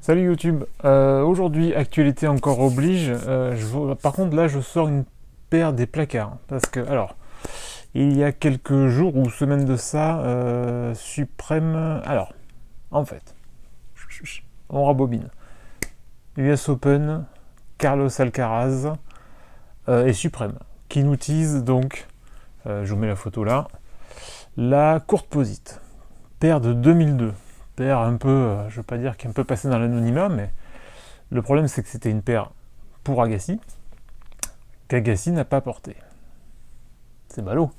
Salut YouTube. Aujourd'hui, actualité encore oblige. Par contre, là, je sors une paire des placards. Parce que, alors, il y a quelques jours ou semaines de ça, Suprême. Alors, en fait, on rembobine. US Open, Carlos Alcaraz et Suprême, qui nous tease donc, je vous mets la photo là, la courte posite. Paire de 2002. Paire un peu, je veux pas dire qui est un peu passée dans l'anonymat, mais le problème c'est que c'était une paire pour Agassi, qu'Agassi n'a pas porté. C'est ballot,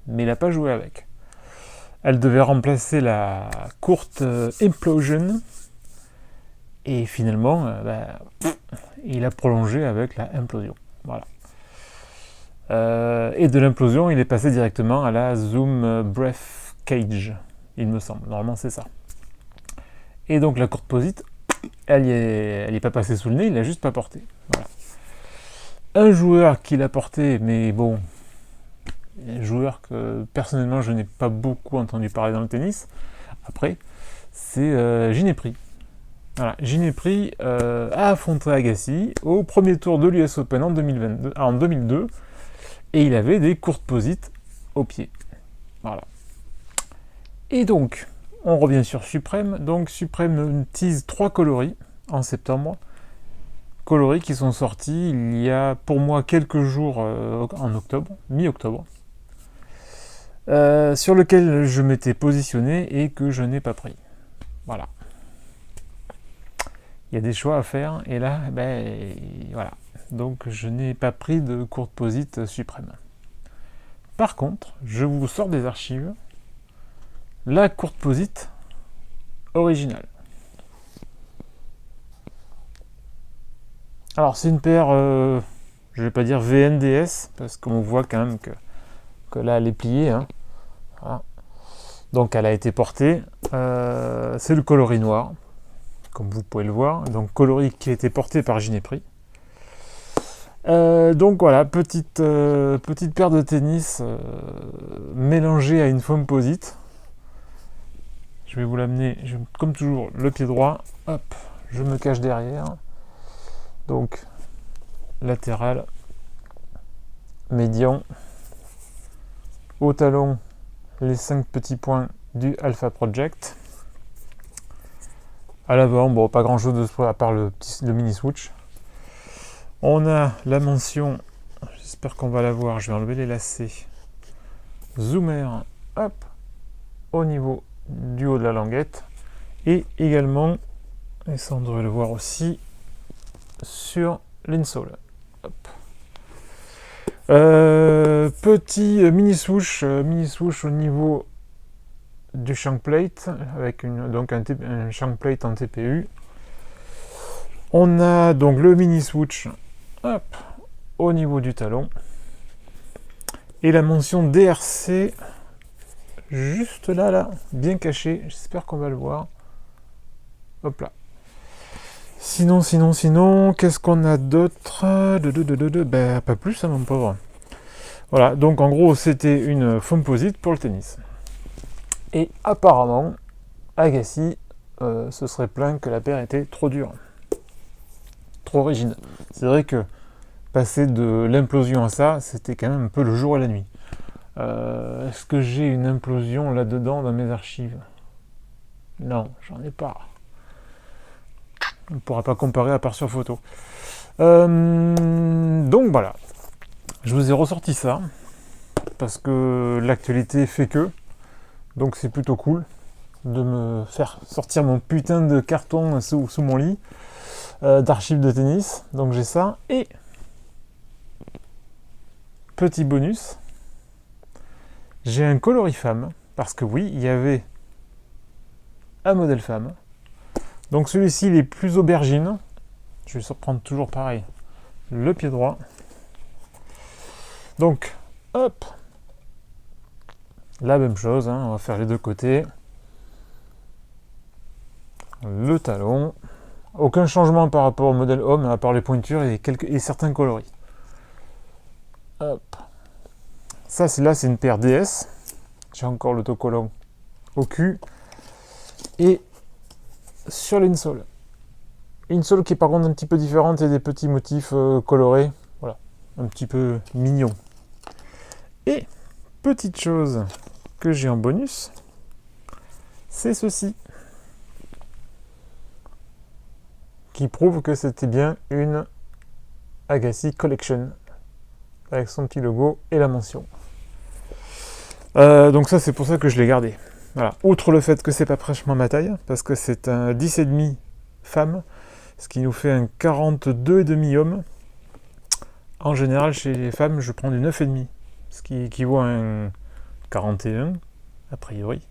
mais il n'a pas joué avec. Elle devait remplacer la courte Implosion, et finalement, il a prolongé avec la Implosion. Voilà. Et de l'implosion, il est passé directement à la Zoom Breath Cage, il me semble. Normalement, c'est ça. Et donc la courte posite, elle y est pas passée sous le nez, il l'a juste pas porté. Voilà. Un joueur qui l'a porté, mais bon, un joueur que personnellement je n'ai pas beaucoup entendu parler dans le tennis. Après, c'est Ginepri. Voilà, Ginepri a affronté Agassi au premier tour de l'US Open en 2002, et il avait des courtes posites au pied. Voilà. Et donc, on revient sur Suprême. Donc, Suprême tease 3 coloris en septembre. Coloris qui sont sortis il y a pour moi quelques jours en octobre, mi-octobre, sur lequel je m'étais positionné et que je n'ai pas pris. Voilà. Il y a des choix à faire et là, voilà. Donc je n'ai pas pris de courte posite Suprême. Par contre, je vous sors des archives la courte posite originale. Alors c'est une paire, je vais pas dire VNDS, parce qu'on voit quand même que là elle est pliée. Hein. Voilà. Donc elle a été portée. C'est le coloris noir, comme vous pouvez le voir. Donc coloris qui a été porté par Ginepri. Donc voilà, petite paire de tennis mélangée à une foam posite. Je vais vous l'amener, comme toujours, le pied droit. Hop, je me cache derrière. Donc, latéral, médian, au talon, les 5 petits points du Alpha Project. À l'avant, bon, pas grand chose de soi à part le mini switch. On a la mention, j'espère qu'on va la voir, je vais enlever les lacets. Zoomer, hop, au niveau du haut de la languette. Et également, et ça on devrait le voir aussi, sur l'insole. Petit mini swoosh au niveau du shank plate avec un shank plate en TPU. On a donc le mini swoosh au niveau du talon et la mention DRC juste là, bien caché. J'espère qu'on va le voir. Hop là. Sinon, qu'est-ce qu'on a d'autre? Pas plus, hein, mon pauvre. Voilà, donc en gros, c'était une foam posite pour le tennis. Et apparemment, Agassi se serait plaint que la paire était trop dure, trop rigide. C'est vrai que passer de l'implosion à ça, c'était quand même un peu le jour et la nuit. Est-ce que j'ai une implosion là-dedans dans mes archives? Non, j'en ai pas. On ne pourra pas comparer à part sur photo. Donc voilà, je vous ai ressorti ça parce que l'actualité fait que, donc c'est plutôt cool de me faire sortir mon putain de carton sous mon lit d'archives de tennis. Donc j'ai ça et petit bonus, j'ai un coloris femme parce que oui, il y avait un modèle femme. Donc celui-ci, il est plus aubergine. Je vais reprendre toujours pareil. Le pied droit. Donc, hop. La même chose, hein, on va faire les deux côtés. Le talon. Aucun changement par rapport au modèle homme, à part les pointures et certains coloris. Hop. Ça, c'est une paire DS. J'ai encore l'autocollant au cul. Et sur l'insole, Une sole qui est par contre un petit peu différente et des petits motifs colorés. Voilà, un petit peu mignon. Et petite chose que j'ai en bonus, c'est ceci. Qui prouve que c'était bien une Agassi Collection. Avec son petit logo et la mention. Donc ça, c'est pour ça que je l'ai gardé. Voilà. Outre le fait que c'est pas fraîchement ma taille, parce que c'est un 10,5 femme, ce qui nous fait un 42,5 homme. En général, chez les femmes, je prends du 9,5, ce qui équivaut à un 41, a priori,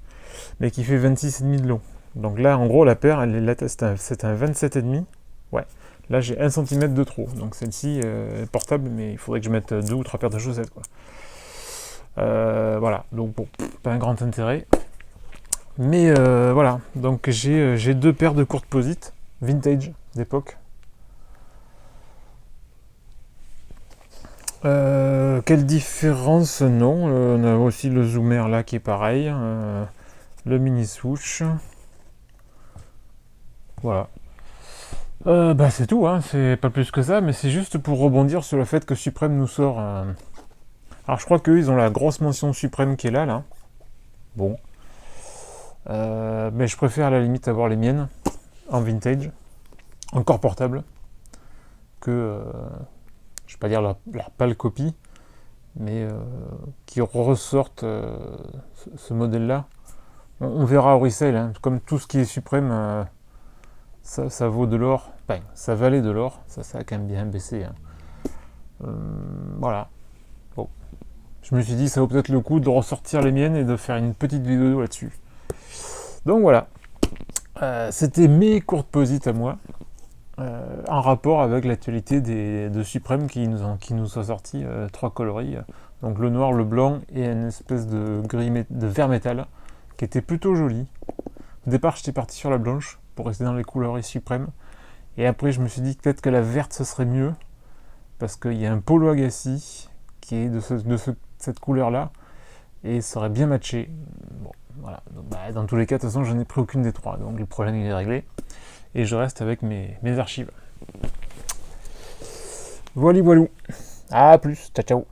mais qui fait 26,5 de long. Donc là, en gros, la paire, c'est un 27,5. Ouais. Là, j'ai 1 cm de trop. Donc celle-ci est portable, mais il faudrait que je mette 2 ou 3 paires de chaussettes, quoi. Voilà. Donc bon, pas un grand intérêt. Mais voilà. Donc j'ai 2 paires de courtes posites, vintage, d'époque. Quelle différence? Non. On a aussi le zoomer là qui est pareil. Le mini swoosh. Voilà. Bah c'est tout, hein. C'est pas plus que ça, mais c'est juste pour rebondir sur le fait que Supreme nous sort. Alors je crois qu'eux ils ont la grosse mention Supreme qui est là. Bon. Mais je préfère à la limite avoir les miennes en vintage, encore portable, que je vais pas dire la pâle copie, mais qui ressortent ce modèle-là. On verra au resale, hein. Comme tout ce qui est Supreme. Ça vaut de l'or, enfin, ça valait de l'or, ça a quand même bien baissé. Hein. Voilà. Bon. Je me suis dit, ça vaut peut-être le coup de ressortir les miennes et de faire une petite vidéo là-dessus. Donc voilà. C'était mes courtes posites à moi, en rapport avec l'actualité de Supreme qui nous ont sorti 3 coloris. Donc le noir, le blanc et une espèce de vert métal qui était plutôt joli. Au départ, j'étais parti sur la blanche pour rester dans les couleurs suprêmes. Et après, je me suis dit que peut-être que la verte, ce serait mieux. Parce qu'il y a un polo Agassi qui est de cette couleur-là. Et ça aurait bien matché. Bon, voilà. Donc, dans tous les cas, de toute façon, je n'ai pris aucune des 3. Donc le problème, il est réglé. Et je reste avec mes archives. Voilà, voilou. À plus. Ciao, ciao.